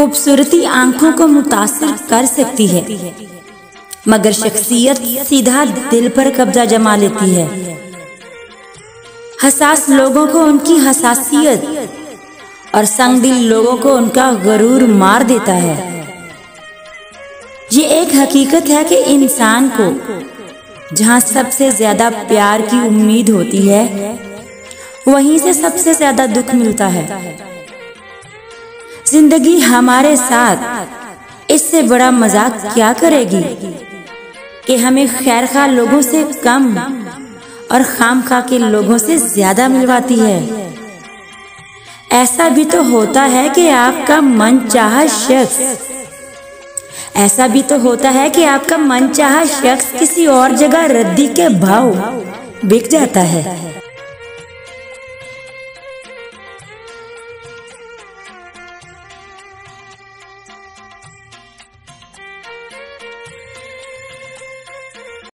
खूबसूरती आंखों को मुतासिर कर सकती है, मगर शख्सियत सीधा दिल पर कब्जा जमा लेती है। हसास लोगों को उनकी हसासियत और संगदिल लोगों को उनका गरूर मार देता है। ये एक हकीकत है कि इंसान को जहाँ सबसे ज्यादा प्यार की उम्मीद होती है, वहीं से सबसे ज्यादा दुख मिलता है। जिंदगी हमारे साथ इससे बड़ा मजाक क्या करेगी कि हमें खैरखा लोगों से कम और खामखा के लोगों से ज्यादा मिलवाती है। ऐसा भी तो होता है कि आपका मनचाहा शख्स किसी और जगह रद्दी के भाव बिक जाता है।